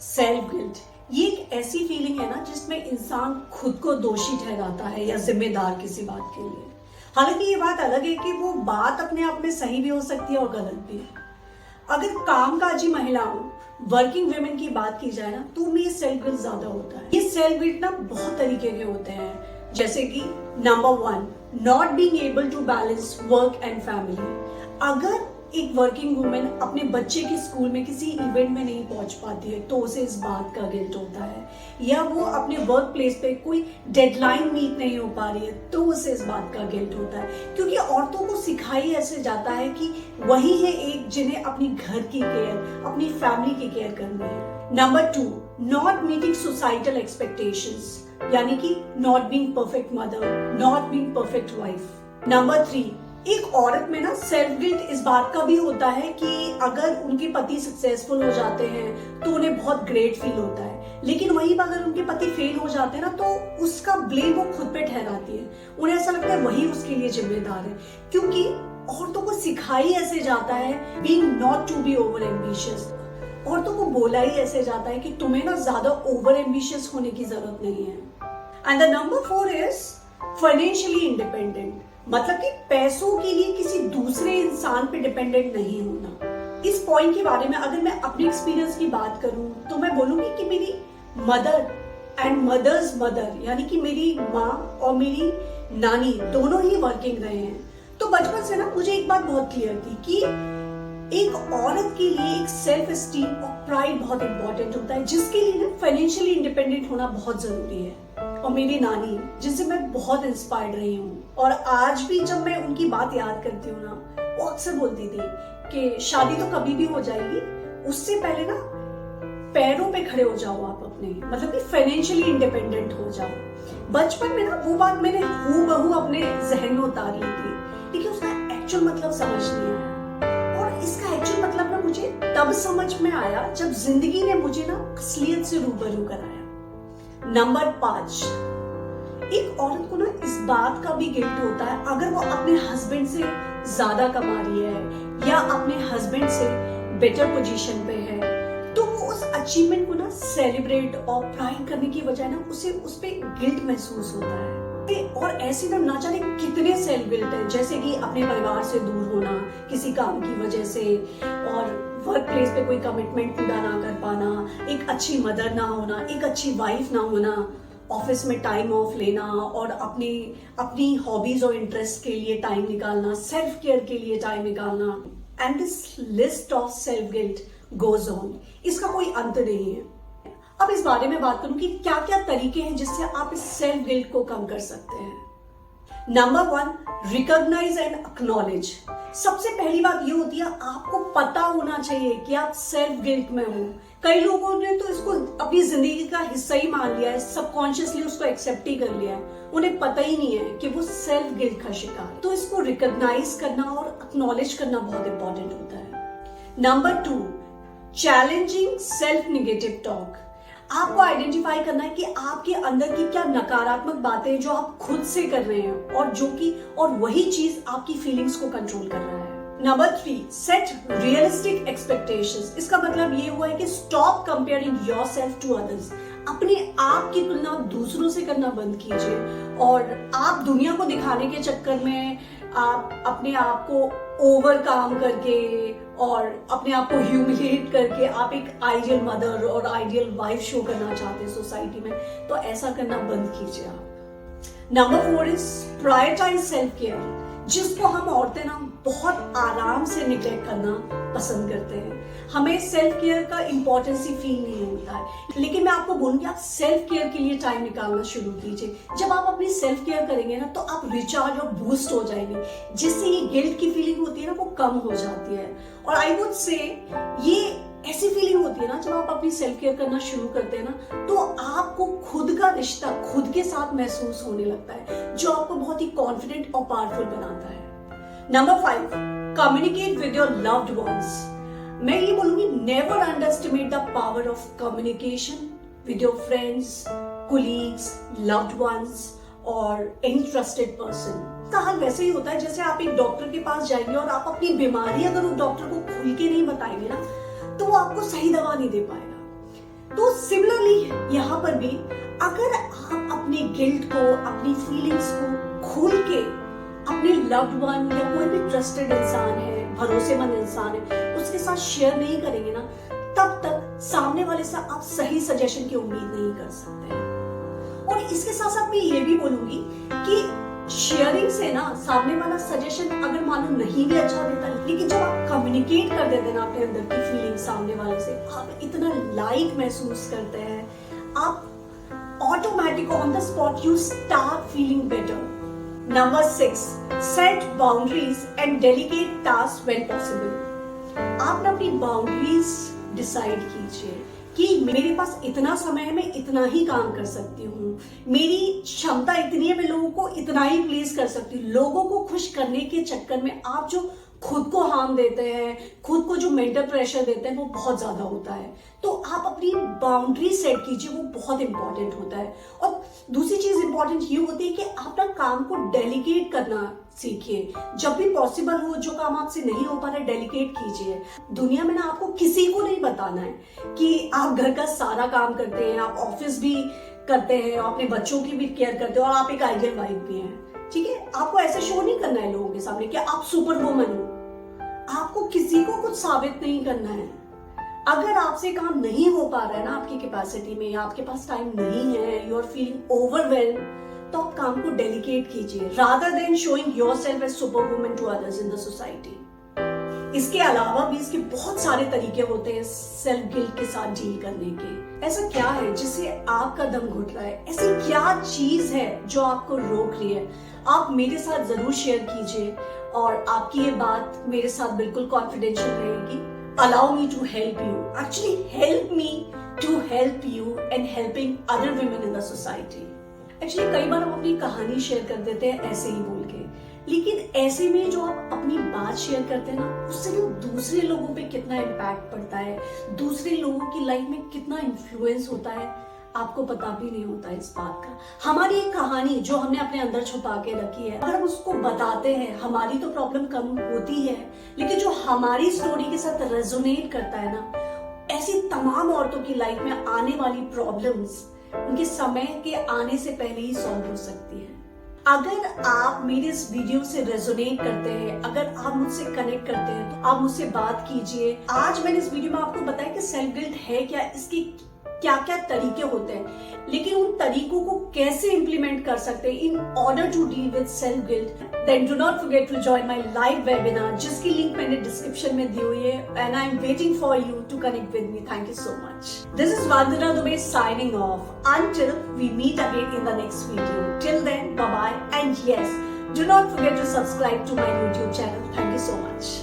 Self guilt ये एक ऐसी फीलिंग है ना जिसमें इंसान खुद को दोषी ठहराता है या जिम्मेदार किसी बात के लिए। हालांकि ये बात अलग है कि वो बात अपने आप में सही भी हो सकती है और गलत भी। अगर कामकाजी महिलाओं वर्किंग वुमेन की बात की जाए ना तो उनमें ये सेल्फ गिल्ट ज्यादा होता है। ये सेल्फ गिल्ट ना बहुत तरीके के होते हैं, जैसे कि number 1, not being able to balance work and family. अगर एक वर्किंग वुमेन अपने बच्चे के स्कूल में किसी इवेंट में नहीं पहुंच पाती है तो उसे इस बात का गिल्ट होता है, या वो अपने वर्क प्लेस पे कोई डेडलाइन मीट नहीं हो पा रही है तो उसे इस बात का गिल्ट होता है, क्योंकि औरतों को सिखाई ऐसे जाता है कि वही है एक जिन्हें अपनी घर की केयर, अपनी फैमिली की केयर करनी है। Number 2, not meeting societal expectations, यानी कि not being perfect mother, not being perfect wife. Number 3, एक औरत में ना सेल्फ गिल्ट इस बात का भी होता है कि अगर उनके पति सक्सेसफुल हो जाते हैं तो उन्हें बहुत ग्रेट फील होता है, लेकिन वहीं पर अगर उनके पति फेल हो जाते हैं ना तो उसका ब्लेम वो खुद पे ठहराती है। उन्हें ऐसा लगता है वही उसके लिए जिम्मेदार है, क्योंकि औरतों को सिखाई ऐसे जाता है being not to be over ambitious. औरतों को बोला ही ऐसे जाता है कि तुम्हें ना ज्यादा ओवर एम्बिशियस होने की जरूरत नहीं है। And the number 4 is financially independent, मतलब कि पैसों के लिए किसी दूसरे इंसान पे डिपेंडेंट नहीं होना। इस पॉइंट के बारे में अगर मैं अपने एक्सपीरियंस की बात करूं तो मैं बोलूंगी कि मेरी मदर एंड मदर्स मदर, यानी कि मेरी माँ और मेरी नानी दोनों ही वर्किंग रहे हैं। तो बचपन से ना मुझे एक बात बहुत क्लियर थी कि एक औरत के लिए एक सेल्फ एस्टीम और प्राइड बहुत इंपॉर्टेंट होता है, जिसके लिए ना फाइनेंशियली इंडिपेंडेंट होना बहुत जरूरी है। और मेरी नानी, जिनसे मैं बहुत इंस्पायर्ड रही हूँ, और आज भी जब मैं उनकी बात याद करती हूँ ना, वो अक्सर बोलती थी कि शादी तो कभी भी हो जाएगी, उससे पहले ना पैरों पे खड़े हो जाओ आप अपने, मतलब कि फाइनेंशियली इंडिपेंडेंट हो जाओ। बचपन में ना वो बात मैंने हूबहू अपने जहन में उतार ली थी, लेकिन उसका एक्चुअल मतलब समझ नहीं आया। और इसका एक्चुअल मतलब ना मुझे तब समझ में आया जब जिंदगी ने मुझे ना असलियत से रूबरू कराया। नंबर 5, एक औरत को ना इस बात का भी गिल्ट होता है अगर वो अपने हस्बैंड से ज्यादा कमा रही है या अपने हस्बैंड से बेटर पोजीशन पे है, तो वो उस अचीवमेंट को ना सेलिब्रेट और प्राइड करने की बजाय ना उसे उस पे गिल्ट महसूस होता है। और ऐसे ना जाने कितने सेल्फ गिल्ट है, जैसे कि अपने परिवार से दूर होना किसी काम की वजह से, और वर्क प्लेस पे कोई कमिटमेंट पूरा ना कर पाना, एक अच्छी मदर ना होना, एक अच्छी वाइफ ना होना, ऑफिस में टाइम ऑफ लेना और अपनी हॉबीज और इंटरेस्ट के लिए टाइम निकालना, सेल्फ केयर के लिए टाइम निकालना। And this list of self guilt goes on, इसका कोई अंत नहीं है। अब इस बारे में बात करूं कि क्या क्या तरीके हैं जिससे आप इस सेल्फ गिल्ट को कम कर सकते हैं। Number 1, recognise and acknowledge. सबसे पहली बात ये होती है आपको पता होना चाहिए कि आप सेल्फ गिल्ट में हो। कई लोगों ने तो इसको अपनी जिंदगी का हिस्सा ही मान लिया है, सबकॉन्शियसली उसको एक्सेप्ट ही कर लिया है, उन्हें पता ही नहीं है कि वो सेल्फ गिल्ट का शिकार। तो इसको रिकॉग्नाइज करना और एक्नॉलेज करना बहुत इंपॉर्टेंट होता है। Number 2, challenging self negative talk. आपको आइडेंटिफाई करना है कि आपके अंदर की क्या नकारात्मक बातें हैं जो आप खुद से कर रहे हैं और वही चीज आपकी फीलिंग्स को कंट्रोल कर रहा है। Number 3, set realistic expectations. इसका मतलब ये हुआ है कि stop comparing yourself to others. अपने आप की तुलना दूसरों से करना बंद कीजिए, और आप दुनिया को दिखाने के चक्कर में आप अपने आप को ओवर काम करके और अपने आप को ह्यूमिलेट करके आप एक आइडियल मदर और आइडियल वाइफ शो करना चाहते हैं सोसाइटी में, तो ऐसा करना बंद कीजिए आप। Number 4 is prioritise self care, जिसको हम औरतें ना बहुत आराम से निग्लेक्ट करना पसंद करते हैं। हमें सेल्फ केयर का इंपॉर्टेंस ही फील नहीं होता है, लेकिन मैं आपको बोलूंगी आप सेल्फ केयर के लिए टाइम निकालना शुरू कीजिए। जब आप अपनी सेल्फ केयर करेंगे ना तो आप रिचार्ज और बूस्ट हो जाएंगे, जिससे ये गिल्ट की फीलिंग होती है ना वो कम हो जाती है। और आई वुड से ये ऐसी फीलिंग होती है ना जब आप अपनी सेल्फ केयर करना शुरू करते हैं ना तो आपको खुद का रिश्ता खुद के साथ महसूस होने लगता है, जो आपको बहुत ही कॉन्फिडेंट और पावरफुल बनाता है। Number 5, communicate with your loved ones. मैं ये बोलूंगी never underestimate the power of communication with your friends, colleagues, loved ones और एनी ट्रस्टेड पर्सन। का हाल वैसे ही होता है जैसे आप एक डॉक्टर के पास जाएंगे और आप अपनी बीमारी अगर उस डॉक्टर को खुल के नहीं बताएंगे ना तो वो आपको सही दवा नहीं दे पाएगा। तो सिमिलरली यहाँ पर भी अगर आप अपने गिल्ट को, अपनी फीलिंग्स को खुल के अपने लव्ड वन या कोई भी ट्रस्टेड इंसान है, भरोसेमंद इंसान है, उसके साथ शेयर नहीं करेंगे ना, तब तक सामने वाले से आप सही सजेशन की उम्मीद नहीं कर सकते। और इसके साथ साथ मैं ये भी बोलूंगी कि शेयरिंग से ना सामने वाला सजेशन अगर मानो नहीं भी अच्छा देता है, लेकिन जब आप कम्युनिकेट कर देते हैं ना अपने अंदर की फीलिंग सामने वाले से, आप इतना लाइट महसूस करते हैं, आप automatic on the spot you start feeling better. Number 6, set boundaries and delegate tasks when possible. आप ना अपनी बाउंड्रीज डिसाइड कीजिए कि मेरे पास इतना समय है, मैं इतना ही काम कर सकती हूँ, मेरी क्षमता इतनी है, मैं लोगों को इतना ही प्लीज कर सकती हूँ। लोगों को खुश करने के चक्कर में आप जो खुद को हार्म देते हैं, खुद को जो मेंटल प्रेशर देते हैं, वो बहुत ज्यादा होता है। तो आप अपनी बाउंड्री सेट कीजिए, वो बहुत इंपॉर्टेंट होता है। और दूसरी चीज इंपॉर्टेंट ये होती है कि आप ना काम को डेलीगेट करना सीखिए। जब भी पॉसिबल हो, जो काम आपसे नहीं हो पा रहा है, डेलीगेट कीजिए। दुनिया में ना आपको किसी को नहीं बताना है कि आप घर का सारा काम करते हैं, आप ऑफिस भी करते हैं, अपने बच्चों की भी केयर करते हैं और आप एक आइडियल वाइफ भी हैं। ठीक है, आपको ऐसे शो नहीं करना है लोगों के सामने कि आप सुपर वुमन हो। आपको किसी को कुछ साबित नहीं करना है। अगर आपसे काम नहीं हो पा रहा है ना आपकी कैपेसिटी में, या आपके पास टाइम नहीं है, यू आर फीलिंग ओवरवेल्म, तो आप काम को डेलीगेट कीजिए rather than showing yourself as super woman to others in the society. इसके अलावा भी इसके बहुत सारे तरीके होते हैं सेल्फ गिल्ट के साथ डील करने के। ऐसा क्या है जिससे आपका दम घुट रहा है? ऐसी क्या चीज है जो आपको रोक रही है? आप मेरे साथ जरूर शेयर कीजिए और आपकी ये बात मेरे साथ बिल्कुल कॉन्फिडेंशियल रहेगी। Allow me to help you. Actually, help me to help you and helping other women in the society. Actually, कई बार हम अपनी कहानी शेयर कर देते हैं ऐसे ही बोल के, लेकिन ऐसे में जो आप अपनी बात शेयर करते हैं ना, उससे ना दूसरे लोगों पे कितना इम्पैक्ट पड़ता है, दूसरे लोगों की लाइफ में कितना इन्फ्लुएंस होता है, आपको पता भी नहीं होता इस बात का। हमारी एक कहानी जो हमने अपने अंदर छुपा के रखी है, अगर हम उसको बताते हैं, हमारी तो प्रॉब्लम कम होती है, लेकिन जो हमारी स्टोरी के साथ रेजोनेट करता है ना, ऐसी तमाम औरतों की लाइफ में आने वाली प्रॉब्लम्स उनके समय के आने से पहले ही सॉल्व हो सकती है। अगर आप मेरे इस वीडियो से रेजोनेट करते हैं, अगर आप मुझसे कनेक्ट करते हैं, तो आप मुझसे बात कीजिए। आज मैंने इस वीडियो में आपको बताया कि सेल्फ गिल्ट है क्या, इसकी क्या क्या तरीके होते हैं, लेकिन उन तरीकों को कैसे इंप्लीमेंट कर सकते हैं in order to deal with self guilt. Then do not forget to join my live webinar, जिसकी लिंक मैंने डिस्क्रिप्शन में दी हुई है, and I am waiting for you to connect with me. Thank you so much. This is Vandana Dubey signing off until we meet again in the next video. Till then, bye bye, and yes, do not forget to subscribe to my YouTube channel. Thank you so much.